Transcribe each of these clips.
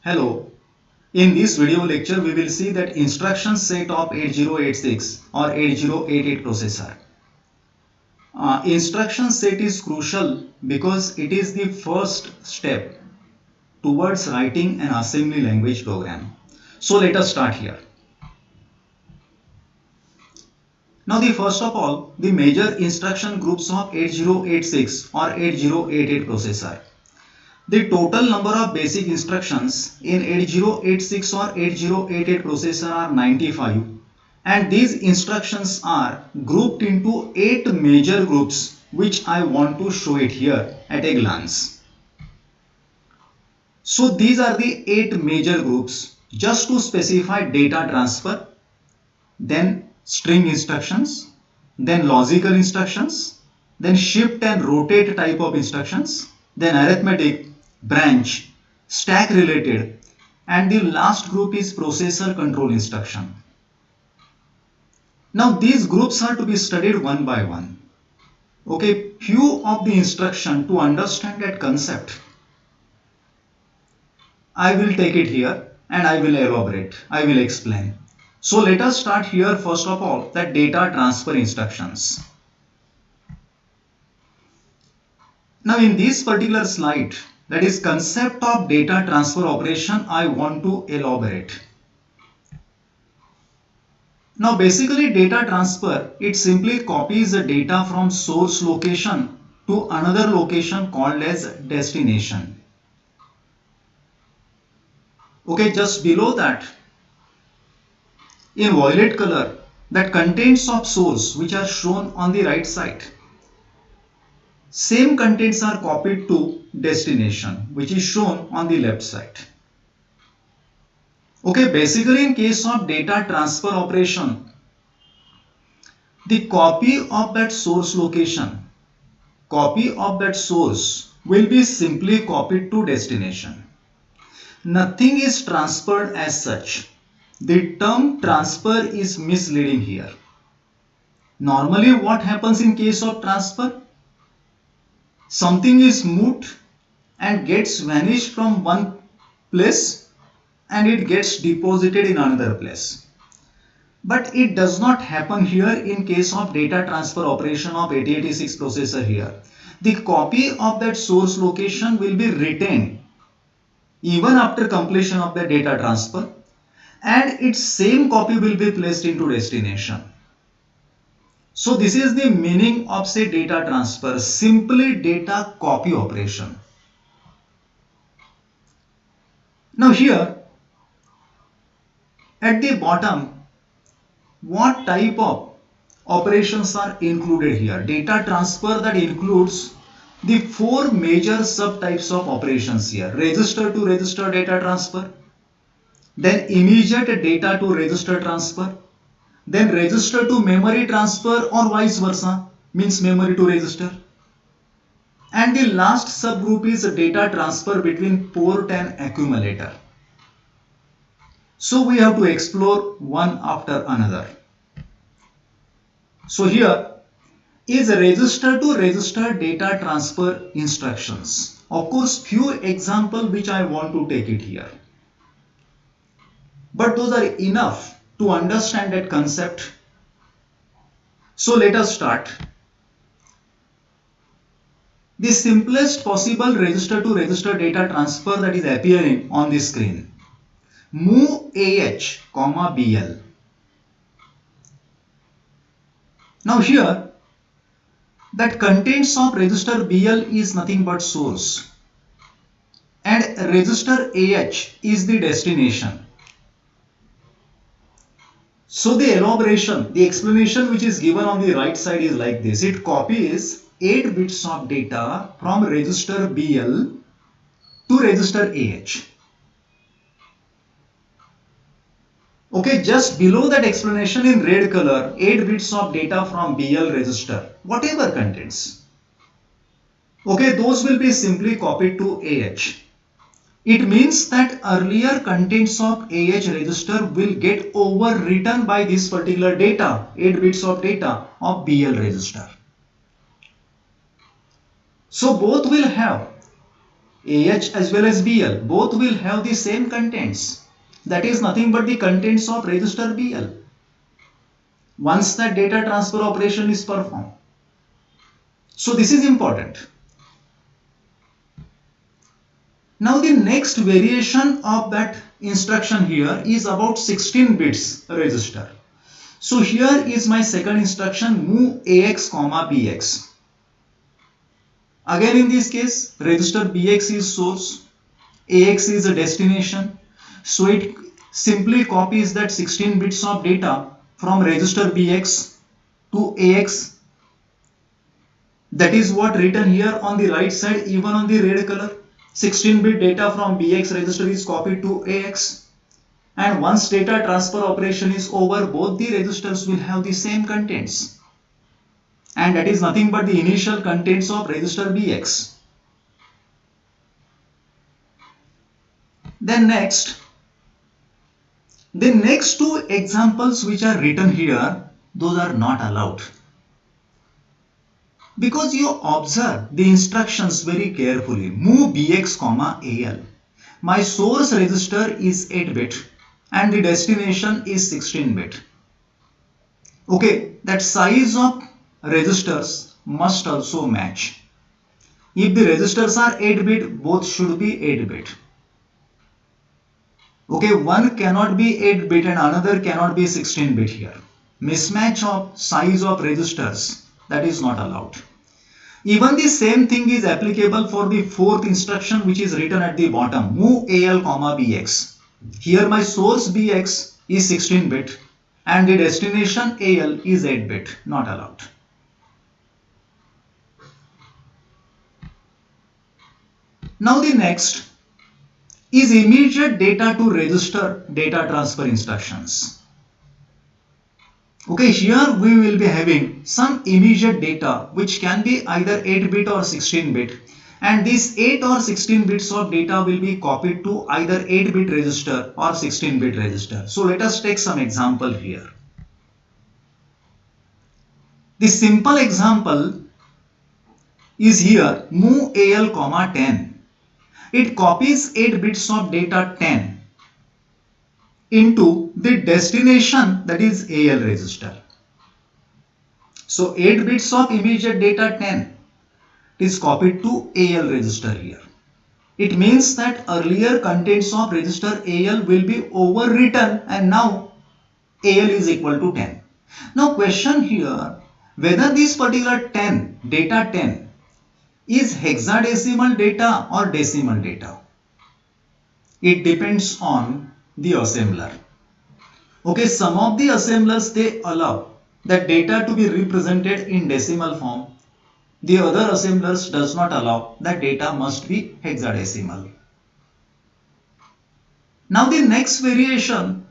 Hello. In this video lecture, we will see that instruction set of 8086 or 8088 processor. Instruction set is crucial because it is the first step towards writing an assembly language program. So let us start here. Now the first of all, the major instruction groups of 8086 or 8088 processor. The total number of basic instructions in 8086 or 8088 processor are 95, and these instructions are grouped into 8 major groups, which I want to show it here at a glance. So these are the 8 major groups. Just to specify: data transfer, then string instructions, then logical instructions, then shift and rotate type of instructions, then arithmetic, branch, stack related, and the last group is processor control instruction. Now these groups are to be studied one by one. Okay, few of the instruction to understand that concept, I will take it here and I will elaborate, I will explain. So let us start here first of all, that data transfer instructions. Now in this particular slide, that is concept of data transfer operation, I want to elaborate. Now basically data transfer, it simply copies the data from source location to another location called as destination. Okay, just below that, in violet color, that contents of source which are shown on the right side, same contents are copied to destination, which is shown on the left side. Okay, basically in case of data transfer operation, the copy of that source location, copy of that source will be simply copied to destination. Nothing is transferred as such. The term transfer is misleading here. Normally what happens in case of transfer? Something is moved and gets vanished from one place and it gets deposited in another place. But it does not happen here in case of data transfer operation of 8086 processor here. The copy of that source location will be retained even after completion of the data transfer, and its same copy will be placed into destination. So this is the meaning of, say, data transfer, simply data copy operation. Now here at the bottom, what type of operations are included here? Data transfer, that includes the 4 major subtypes of operations here: register to register data transfer, then immediate data to register transfer, then register to memory transfer or vice versa, means memory to register, and the last subgroup is data transfer between port and accumulator. So we have to explore one after another. So here is register to register data transfer instructions. Of course, few examples which I want to take it here, but those are enough to understand that concept. So let us start. The simplest possible register to register data transfer that is appearing on the screen: move AH, BL. Now here, that contents of register BL is nothing but source, and register AH is the destination. So the elaboration, the explanation which is given on the right side is like this. It copies 8 bits of data from register BL to register AH. Okay, just below that explanation in red color, 8 bits of data from BL register, whatever contents. Okay, those will be simply copied to AH. It means that earlier contents of AH register will get overwritten by this particular data, 8 bits of data of BL register. So both will have AH as well as BL, both will have the same contents. That is nothing but the contents of register BL. Once that data transfer operation is performed. So this is important. Now the next variation of that instruction here is about 16 bits register. So here is my second instruction, move AX comma BX. Again in this case, register BX is source, AX is a destination. So it simply copies that 16 bits of data from register BX to AX. That is what written here on the right side, even on the red color. 16-bit data from BX register is copied to AX. And once data transfer operation is over, both the registers will have the same contents. And that is nothing but the initial contents of register BX. Then next, the next two examples which are written here, those are not allowed. Because you observe the instructions very carefully. Move BX comma AL. My source register is 8-bit and the destination is 16-bit. Okay, that size of registers must also match. If the registers are 8-bit, both should be 8-bit. Okay, one cannot be 8-bit and another cannot be 16-bit here. Mismatch of size of registers, that is not allowed. Even the same thing is applicable for the fourth instruction which is written at the bottom, move AL comma BX. Here my source BX is 16-bit and the destination AL is 8-bit, not allowed. Now the next is immediate data to register data transfer instructions. Okay, here we will be having some immediate data which can be either 8-bit or 16-bit, and these 8 or 16 bits of data will be copied to either 8-bit register or 16-bit register. So let us take some example here. The simple example is here, move AL comma 10. It copies 8 bits of data 10 into the destination, that is AL register. So 8 bits of immediate data 10 is copied to AL register here. It means that earlier contents of register AL will be overwritten and now AL is equal to 10. Now question here, whether this particular 10, data 10, is hexadecimal data or decimal data. It depends on the assembler. Okay, some of the assemblers, they allow that data to be represented in decimal form. The other assemblers does not allow that data must be hexadecimal. Now the next variation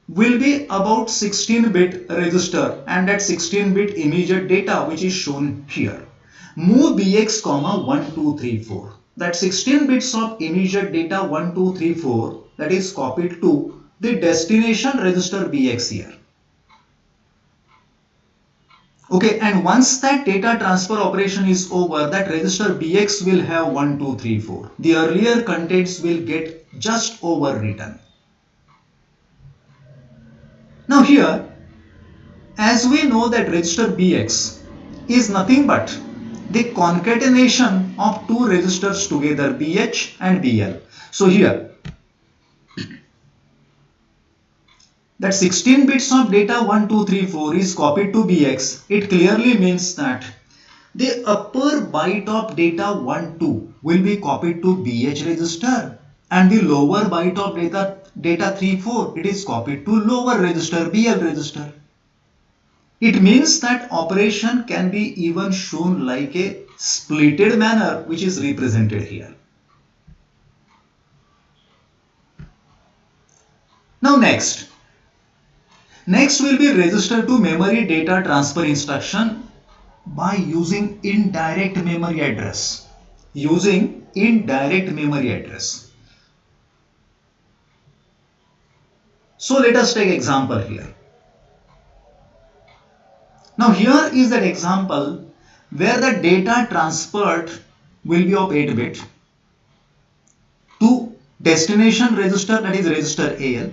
will be about 16-bit register and that 16-bit immediate data which is shown here. Move BX comma 1 2 3 4. That 16 bits of immediate data 1 2 3 4, that is copied to the destination register BX here. Okay, and once that data transfer operation is over, that register BX will have 1 2 3 4. The earlier contents will get just overwritten. Now here, as we know that register BX is nothing but the concatenation of two registers together, BH and BL. So here, that 16 bits of data 1 2 3 4 is copied to BX. It clearly means that the upper byte of data 1 2 will be copied to BH register and the lower byte of data 3 4, it is copied to lower register, BL register. It means that operation can be even shown like a splitted manner which is represented here. Now next will be register to memory data transfer instruction by using indirect memory address. Using indirect memory address. So let us take example here. Now here is that example where the data transferred will be of 8-bit to destination register, that is register AL,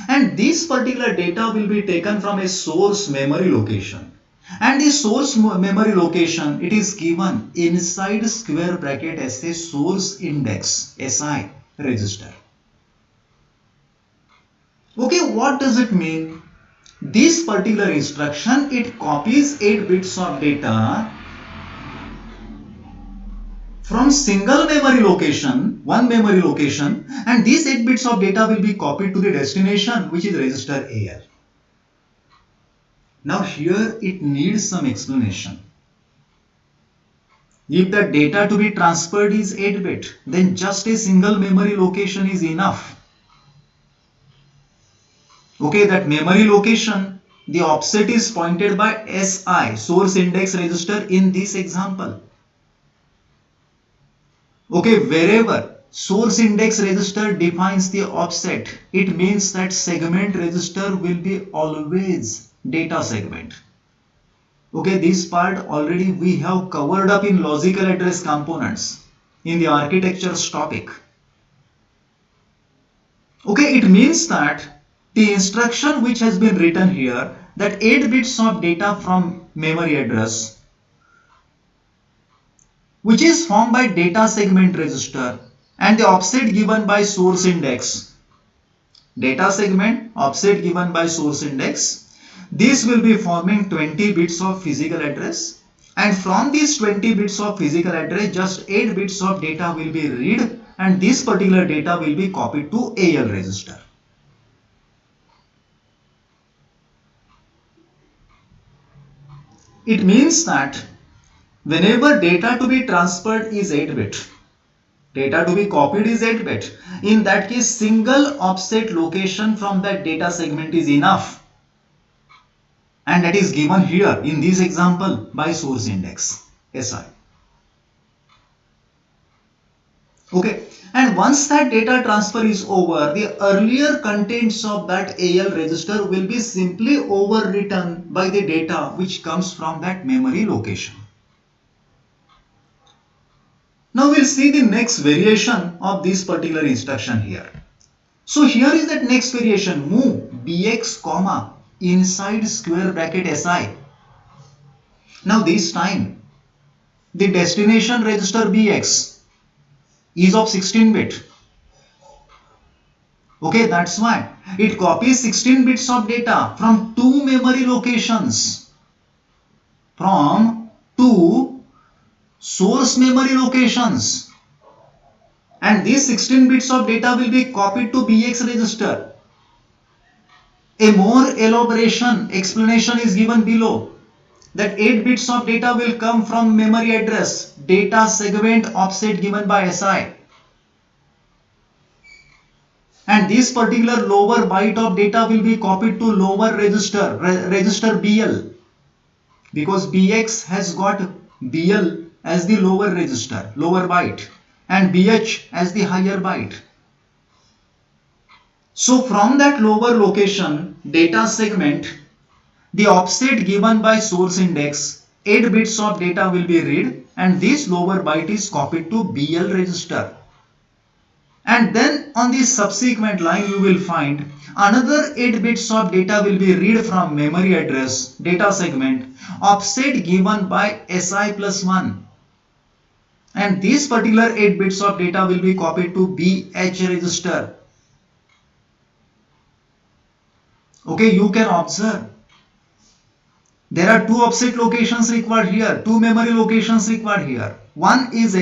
and this particular data will be taken from a source memory location, and the source memory location, it is given inside square bracket as a source index SI register. Okay, what does it mean? This particular instruction, it copies 8 bits of data from single memory location, one memory location, and these 8 bits of data will be copied to the destination, which is register AL. Now here it needs some explanation. If the data to be transferred is 8 bit, then just a single memory location is enough. Okay, that memory location, the offset is pointed by SI, source index register, in this example. Okay, wherever source index register defines the offset, it means that segment register will be always data segment. Okay, this part already we have covered up in logical address components in the architecture's topic. Okay, it means that the instruction which has been written here, that 8 bits of data from memory address, which is formed by data segment register, and the offset given by source index. Data segment, offset given by source index. This will be forming 20 bits of physical address, and from these 20 bits of physical address, just 8 bits of data will be read, and this particular data will be copied to AL register. It means that whenever data to be transferred is 8 bit, data to be copied is 8 bit, in that case single offset location from that data segment is enough, and that is given here in this example by source index SI. Okay, and once that data transfer is over, the earlier contents of that AL register will be simply overwritten by the data which comes from that memory location. Now we'll see the next variation of this particular instruction here. So here is that next variation, move BX comma inside square bracket SI. Now this time the destination register BX is of 16 bit. Okay, that's why it copies 16 bits of data from two memory locations, from two source memory locations, and these 16 bits of data will be copied to BX register. A more elaboration explanation is given below, that 8 bits of data will come from memory address, data segment offset given by SI, and this particular lower byte of data will be copied to lower register, register BL, because BX has got BL as the lower register, lower byte, and BH as the higher byte. So from that lower location data segment, the offset given by source index, 8 bits of data will be read, and this lower byte is copied to BL register. And then on the subsequent line you will find another 8 bits of data will be read from memory address, data segment, offset given by SI plus 1. And this particular 8 bits of data will be copied to BH register. Okay, you can observe there are two offset locations required here, two memory locations required here. One is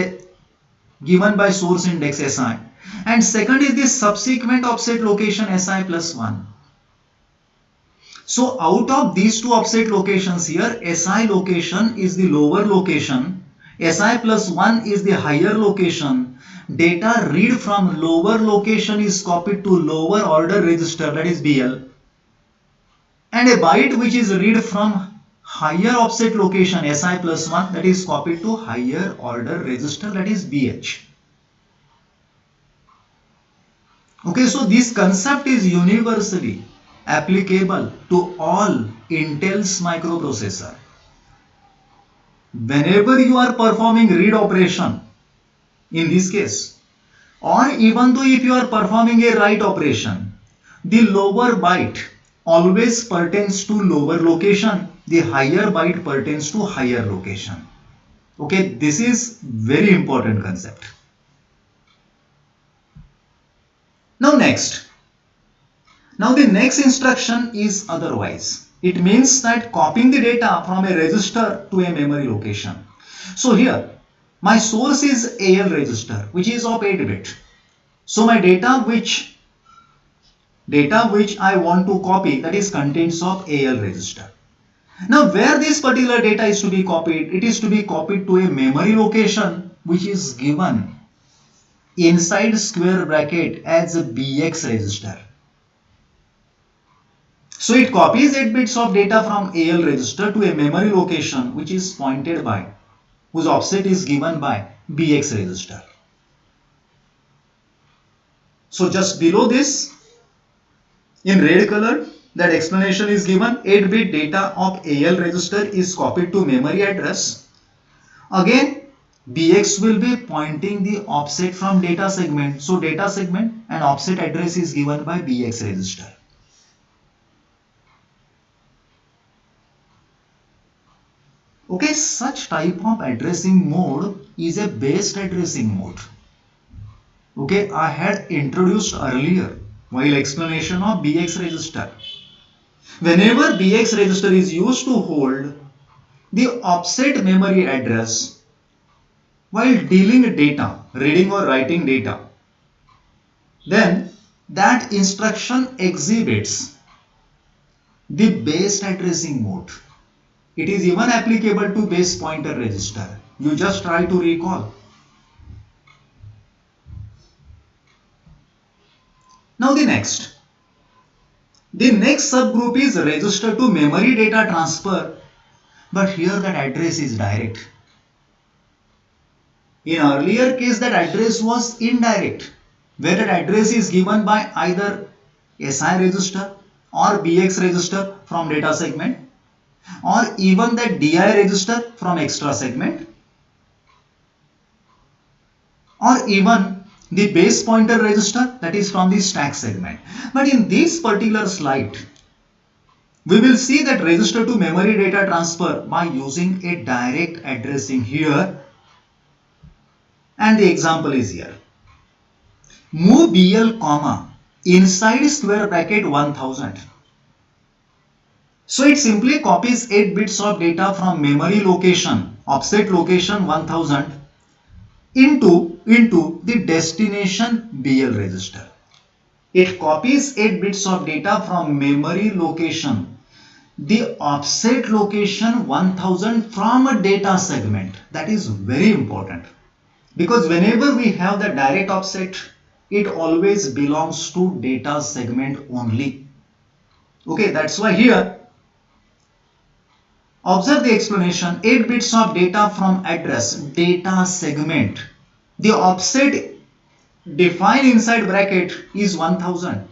given by source index SI, and second is the subsequent offset location SI plus 1. So out of these two offset locations here, SI location is the lower location, SI plus 1 is the higher location. Data read from lower location is copied to lower order register, that is BL, and a byte which is read from higher offset location SI plus 1, that is copied to higher order register, that is BH. Okay, so this concept is universally applicable to all Intel's microprocessor. Whenever you are performing read operation, in this case, Or even though if you are performing a write operation, the lower byte always pertains to lower location, the higher byte pertains to higher location. Okay, this is very important concept. Now the next instruction is otherwise. It means that copying the data from a register to a memory location. So here my source is AL register, which is of 8 bit. So my data which I want to copy, that is contents of AL register. Now where this particular data is to be copied, it is to be copied to a memory location which is given inside square bracket as a BX register. So it copies 8 bits of data from AL register to a memory location which is pointed by, whose offset is given by BX register. So just below this, in red color, that explanation is given. 8-bit data of AL register is copied to memory address. Again, BX will be pointing the offset from data segment. So data segment and offset address is given by BX register. Okay, such type of addressing mode is a based addressing mode. Okay, I had introduced earlier while explanation of BX register. Whenever BX register is used to hold the offset memory address while dealing data, reading or writing data, then that instruction exhibits the based addressing mode. It is even applicable to base pointer register. You just try to recall. Now the next subgroup is register to memory data transfer, but here that address is direct. In earlier case that address was indirect, where that address is given by either SI register or BX register from data segment, or even the DI register from extra segment, or even the base pointer register, that is from the stack segment. But in this particular slide, we will see that register to memory data transfer by using a direct addressing here, and the example is here. Move BL comma inside square bracket 1000. So it simply copies 8 bits of data from memory location, offset location 1000 into the destination BL register. It copies 8 bits of data from memory location, the offset location 1000 from a data segment. That is very important, because whenever we have the direct offset, it always belongs to data segment only. Okay, that's why here observe the explanation. 8 bits of data from address data segment, the offset defined inside bracket is 1000.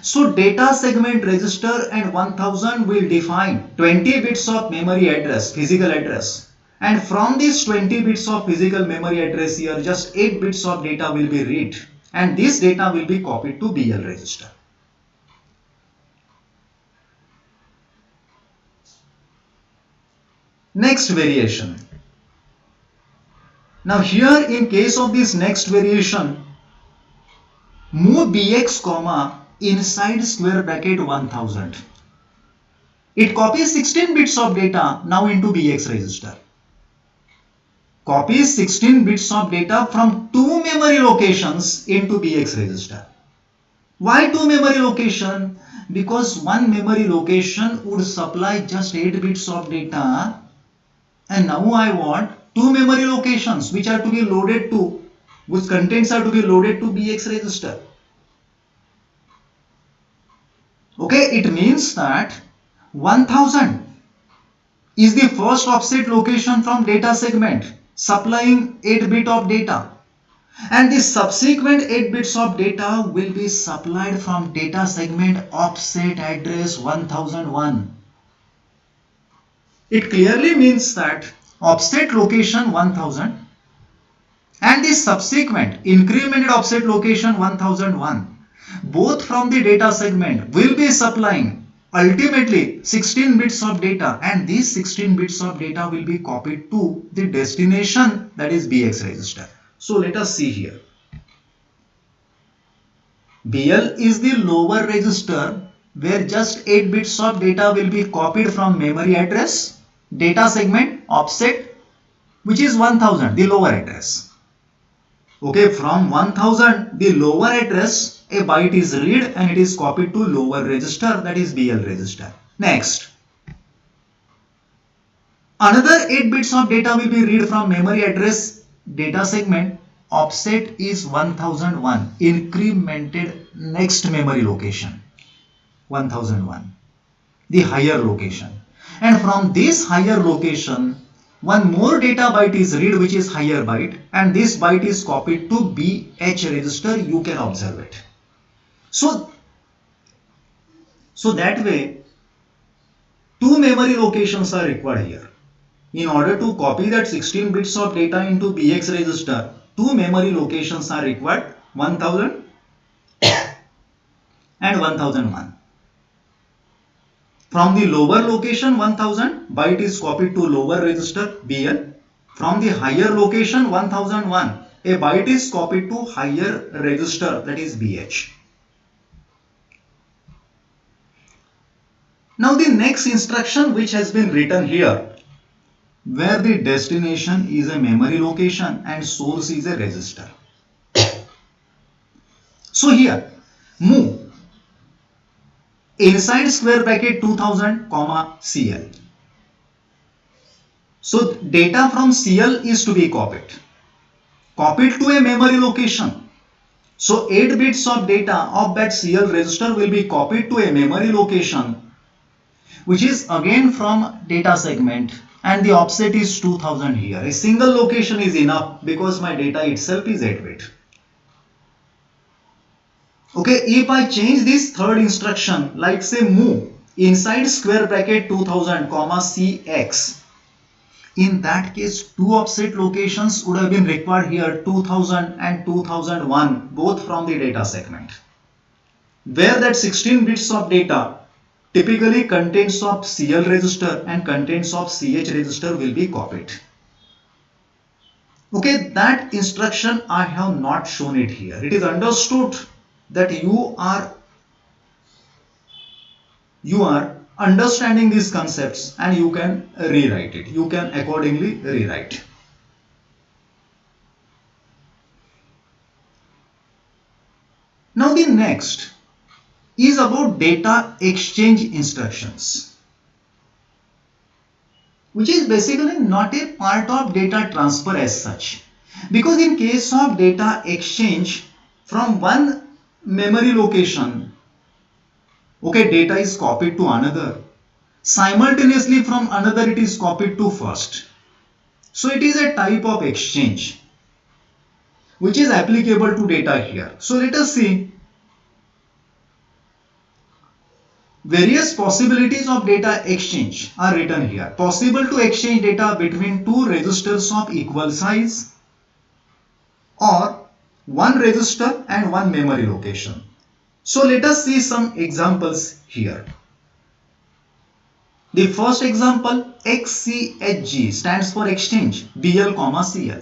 So data segment register and 1000 will define 20 bits of memory address, physical address, and from these 20 bits of physical memory address here, just 8 bits of data will be read, and this data will be copied to BL register. Next variation. Now here in case of this next variation, move BX comma inside square bracket 1000. It copies 16 bits of data now into BX register. Copies 16 bits of data from two memory locations into BX register. Why two memory location? Because one memory location would supply just 8 bits of data, and now I want two memory locations which are to be loaded to, whose contents are to be loaded to BX register. Okay, it means that 1000 is the first offset location from data segment supplying 8 bit of data, and the subsequent 8 bits of data will be supplied from data segment offset address 1001. It clearly means that offset location 1000 and the subsequent incremented offset location 1001 both from the data segment will be supplying ultimately 16 bits of data, and these 16 bits of data will be copied to the destination, that is BX register. So let us see here. BL is the lower register where just 8 bits of data will be copied from memory address, data segment, offset, which is 1000, the lower address. Okay, from 1000, the lower address, a byte is read and it is copied to lower register, that is BL register. Next, another 8 bits of data will be read from memory address, data segment, offset is 1001, incremented next memory location, 1001, the higher location. And from this higher location, one more data byte is read, which is higher byte, and this byte is copied to BH register. You can observe it. So that way, two memory locations are required here. In order to copy that 16 bits of data into BX register, two memory locations are required, 1000 and 1001. From the lower location 1000, byte is copied to lower register BL. From the higher location 1001, a byte is copied to higher register, that is BH. Now the next instruction which has been written here, where the destination is a memory location and source is a register. So here, move inside square bracket 2000 comma CL. So data from CL is to be copied to a memory location. So 8 bits of data of that CL register will be copied to a memory location, which is again from data segment, and the offset is 2000 here. A single location is enough because my data itself is 8 bit. Okay, if I change this third instruction, like say move inside square bracket 2000 comma CX, in that case two offset locations would have been required here, 2000 and 2001, both from the data segment, where that 16 bits of data typically contents of CL register and contents of CH register will be copied. Okay, that instruction I have not shown it here. It is understood that you are understanding these concepts and you can rewrite it. You can accordingly rewrite. Now the next is about data exchange instructions, which is basically not a part of data transfer as such, because in case of data exchange from one memory location, okay, data is copied to another, simultaneously from another it is copied to first. So it is a type of exchange which is applicable to data here. So let us see various possibilities of data exchange are written here. Possible to exchange data between two registers of equal size, or one register and one memory location. So let us see some examples here. The first example, XCHG stands for exchange BL, CL.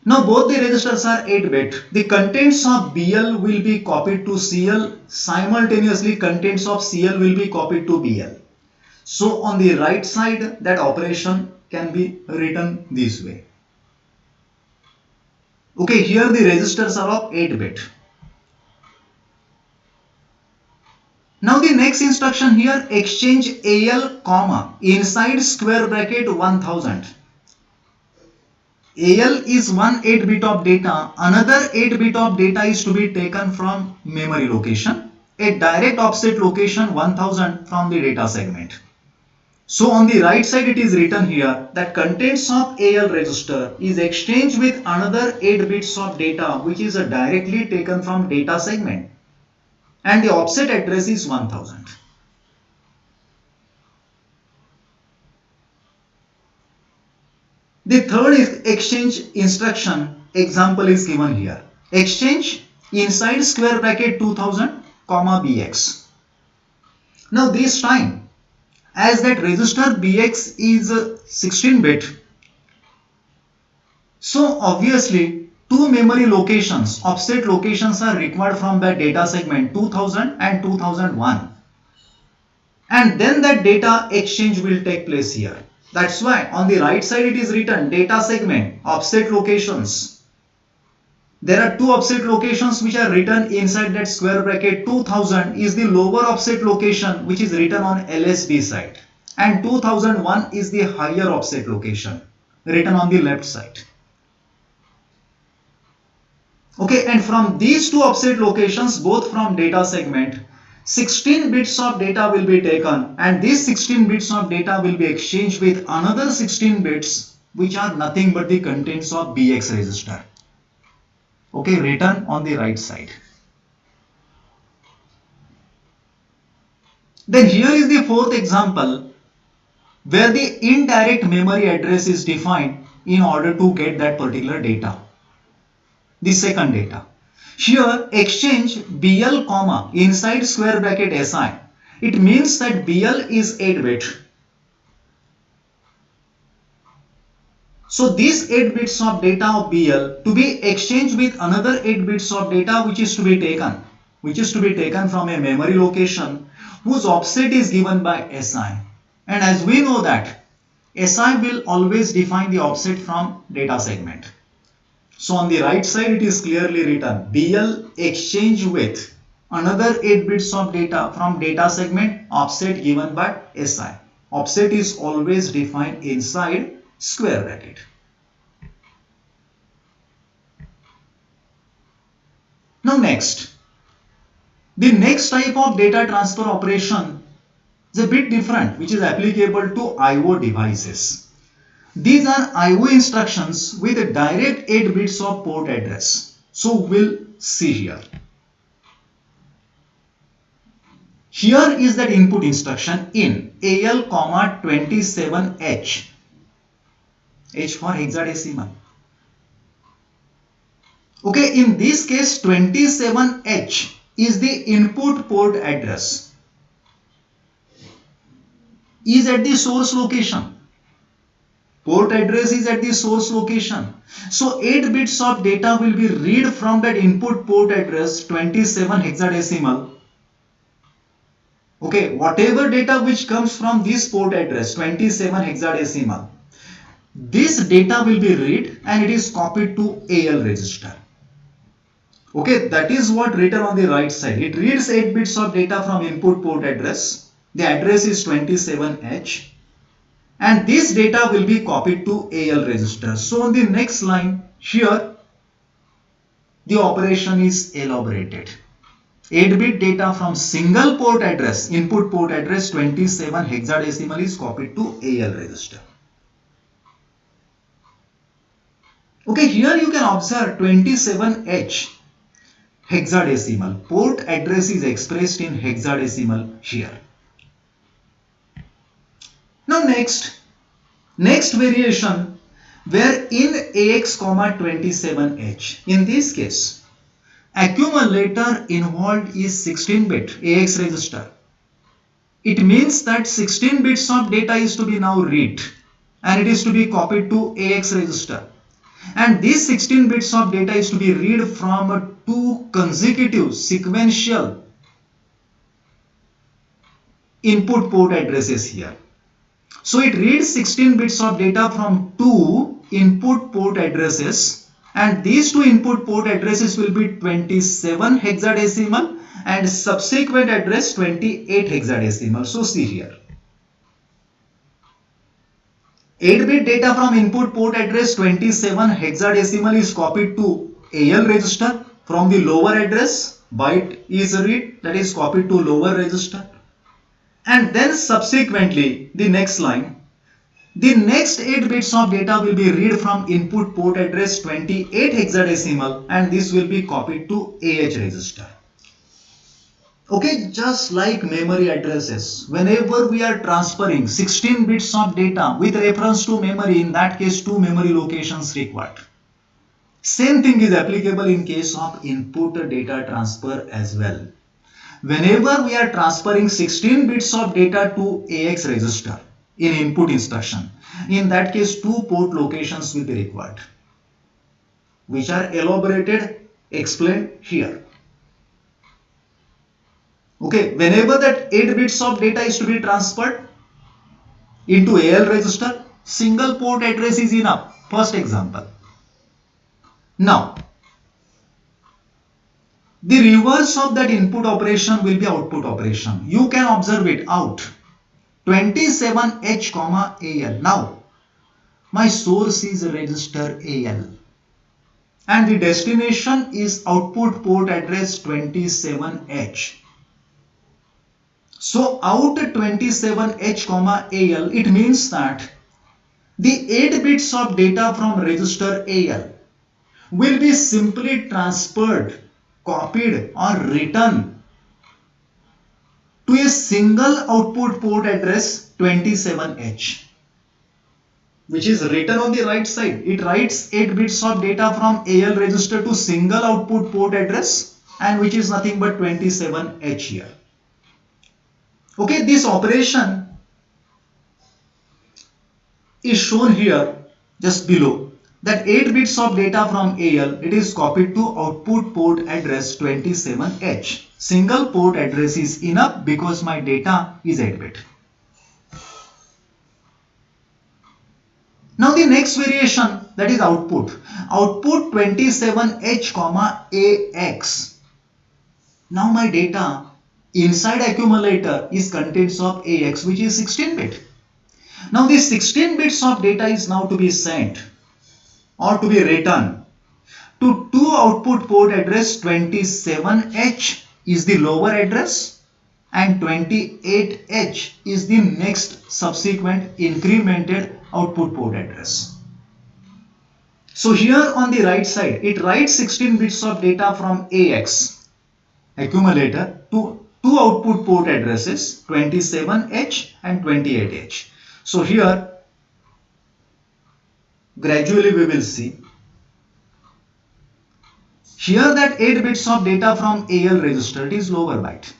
Now both the registers are 8 bit. The contents of BL will be copied to CL. Simultaneously contents of CL will be copied to BL. So on the right side, that operation can be written this way. Okay, here the registers are of 8 bit. Now the next instruction here, exchange AL comma inside square bracket 1000. AL is one 8 bit of data. Another 8 bit of data is to be taken from memory location. A direct offset location 1000 from the data segment. So on the right side it is written here that contents of AL register is exchanged with another 8 bits of data which is directly taken from data segment, and the offset address is 1000. The third exchange instruction example is given here. Exchange inside square bracket 2000 comma bx. Now this time, as that register bx is 16 bit, so obviously two memory locations, offset locations are required from that data segment 2000 and 2001. And then that data exchange will take place here. That's why on the right side it is written data segment offset locations. There are two offset locations which are written inside that square bracket. 2000 is the lower offset location which is written on LSB side, and 2001 is the higher offset location written on the left side. Okay, and from these two offset locations, both from data segment, 16 bits of data will be taken, and these 16 bits of data will be exchanged with another 16 bits which are nothing but the contents of BX register. Okay, written on the right side. Then here is the fourth example where the indirect memory address is defined in order to get that particular data. The second data. Here exchange BL comma inside square bracket SI. It means that BL is 8 bit. So these 8 bits of data of BL to be exchanged with another 8 bits of data which is to be taken from a memory location whose offset is given by SI. And as we know that SI will always define the offset from data segment. So on the right side it is clearly written BL exchange with another 8 bits of data from data segment, offset given by SI. Offset is always defined inside square bracket. Now next, the next type of data transfer operation is a bit different, which is applicable to IO devices. These are IO instructions with a direct 8 bits of port address. So we'll see here. Here is that input instruction in AL, 27H. H for hexadecimal. Okay, in this case 27H is the input port address. Is at the source location. Port address is at the source location. So 8 bits of data will be read from that input port address 27 hexadecimal. Okay, whatever data which comes from this port address 27 hexadecimal, this data will be read and it is copied to AL register. Okay, that is what written on the right side. It reads 8 bits of data from input port address. The address is 27H. And this data will be copied to AL register. So on the next line here, the operation is elaborated. 8-bit data from single port address, input port address 27 hexadecimal is copied to AL register. Okay, here you can observe 27H hexadecimal. Port address is expressed in hexadecimal here. Now next variation where in AX, 27H. In this case, accumulator involved is 16-bit AX register. It means that 16 bits of data is to be now read and it is to be copied to AX register. And these 16 bits of data is to be read from two consecutive sequential input port addresses here. So it reads 16 bits of data from two input port addresses, and these two input port addresses will be 27 hexadecimal and subsequent address 28 hexadecimal. So see here. 8-bit data from input port address 27 hexadecimal is copied to AL register from the lower address. Byte is read, that is copied to lower register. And then subsequently, the next line, the next 8 bits of data will be read from input port address 28 hexadecimal and this will be copied to AH register. Okay, just like memory addresses, whenever we are transferring 16 bits of data with reference to memory, in that case 2 memory locations required. Same thing is applicable in case of input data transfer as well. Whenever we are transferring 16 bits of data to AX register in input instruction, in that case 2 port locations will be required, which are elaborated, explained here. Okay, whenever that 8 bits of data is to be transferred into AL register, single port address is enough. First example. Now, the reverse of that input operation will be output operation. You can observe it out. 27H, AL. Now, my source is register AL and the destination is output port address 27H. So out 27H, AL, it means that the 8 bits of data from register AL will be simply transferred, copied or written to a single output port address 27H, which is written on the right side. It writes 8 bits of data from AL register to single output port address, and which is nothing but 27H here. Okay, this operation is shown here just below, that 8 bits of data from AL, it is copied to output port address 27H. Single port address is enough because my data is 8 bit. Now the next variation, that is output. Output 27H, AX. Now my data inside accumulator is contents of AX, which is 16 bit. Now this 16 bits of data is now to be sent or to be written to two output port address. 27H is the lower address and 28H is the next subsequent incremented output port address. So here on the right side, it writes 16 bits of data from AX accumulator to two output port addresses 27H and 28H. So here gradually we will see here that 8 bits of data from AL register, it is lower byte.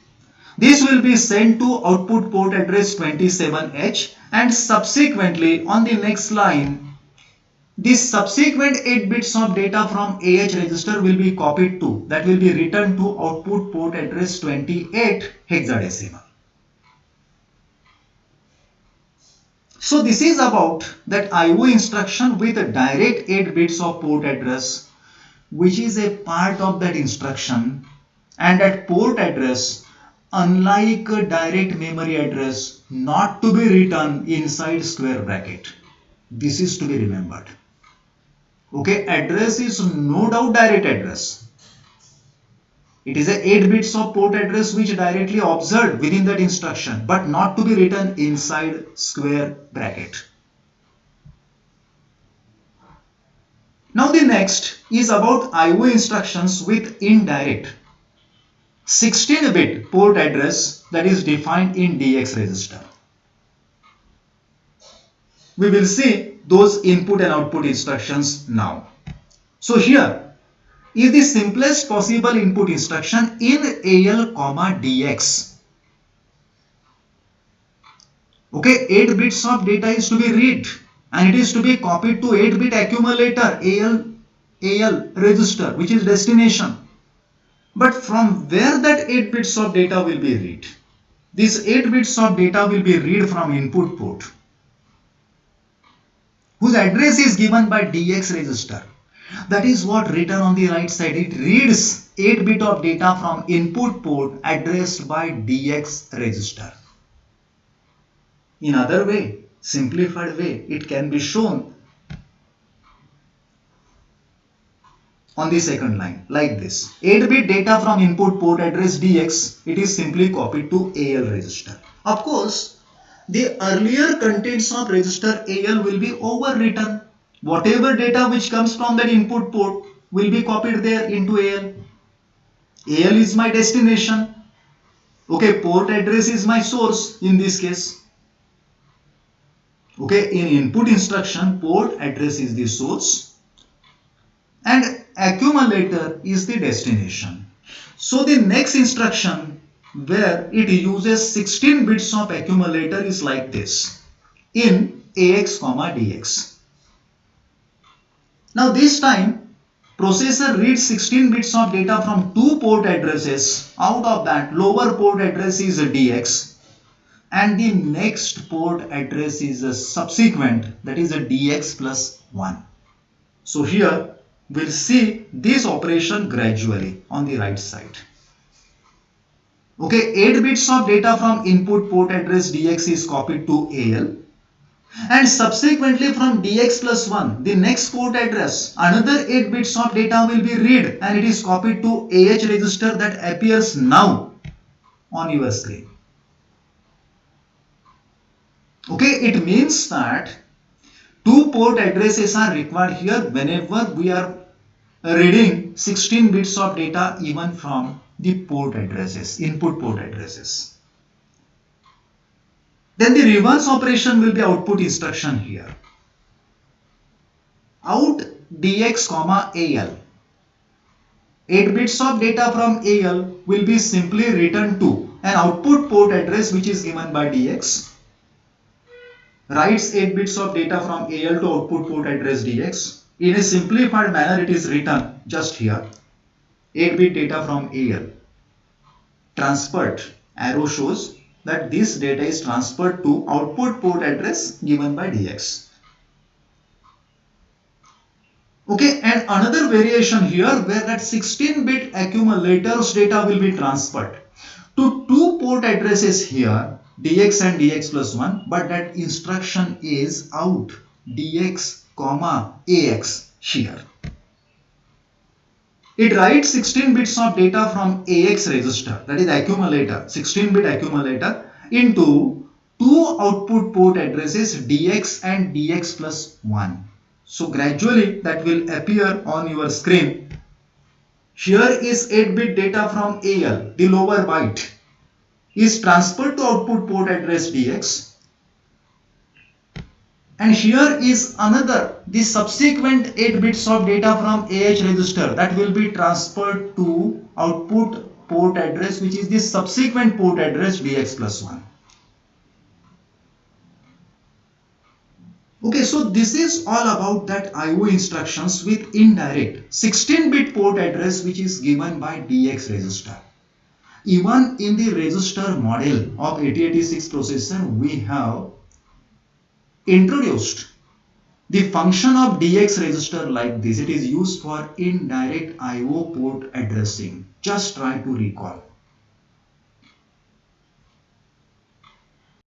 This will be sent to output port address 27H, and subsequently on the next line this subsequent 8 bits of data from AH register will be copied to, that will be written to output port address 28 hexadecimal. So this is about that IO instruction with a direct 8 bits of port address, which is a part of that instruction, and that port address, unlike a direct memory address, not to be written inside square bracket. This is to be remembered. Okay, address is no doubt direct address. It is a 8 bits of port address which directly observed within that instruction, but not to be written inside square bracket. Now the next is about IO instructions with indirect 16-bit port address that is defined in DX register. We will see those input and output instructions now. So here is the simplest possible input instruction in AL, DX. Okay, 8 bits of data is to be read and it is to be copied to 8-bit accumulator AL register, which is destination. But from where that 8 bits of data will be read? This 8 bits of data will be read from input port, whose address is given by DX register. That is what written on the right side. It reads 8 bit of data from input port addressed by DX register. In other way, simplified way, it can be shown on the second line like this. 8-bit data from input port address DX, it is simply copied to AL register. Of course, the earlier contents of register AL will be overwritten. Whatever data which comes from that input port will be copied there into AL. AL is my destination. Okay, port address is my source in this case. Okay, in input instruction, port address is the source and accumulator is the destination. So the next instruction where it uses 16 bits of accumulator is like this in AX, DX. Now this time processor reads 16 bits of data from two port addresses. Out of that, lower port address is a DX and the next port address is a subsequent, that is a DX plus 1. So here we'll see this operation gradually on the right side. Okay, 8 bits of data from input port address DX is copied to AL. And subsequently from DX plus 1, the next port address, another 8 bits of data will be read and it is copied to AH register that appears now on your screen. Okay, it means that two port addresses are required here whenever we are reading 16 bits of data even from the port addresses, input port addresses. Then the reverse operation will be output instruction here. Out DX, AL. 8 bits of data from AL will be simply written to an output port address which is given by DX. Writes 8 bits of data from AL to output port address DX. In a simplified manner, it is written just here. 8-bit data from AL. Transferred. Arrow shows that this data is transferred to output port address given by DX. Okay, and another variation here where that 16-bit accumulators data will be transferred to two port addresses here, DX and DX plus 1, but that instruction is out DX, AX here. It writes 16 bits of data from AX register, that is accumulator, 16-bit accumulator, into two output port addresses DX and DX plus 1. So gradually that will appear on your screen. Here is 8-bit data from AL, the lower byte is transferred to output port address DX. And here is another, the subsequent 8 bits of data from AH register that will be transferred to output port address which is the subsequent port address DX plus 1. Okay, so this is all about that IO instructions with indirect 16-bit port address which is given by DX register. Even in the register model of 8086 processor, we have introduced the function of DX register like this. It is used for indirect IO port addressing. Just try to recall.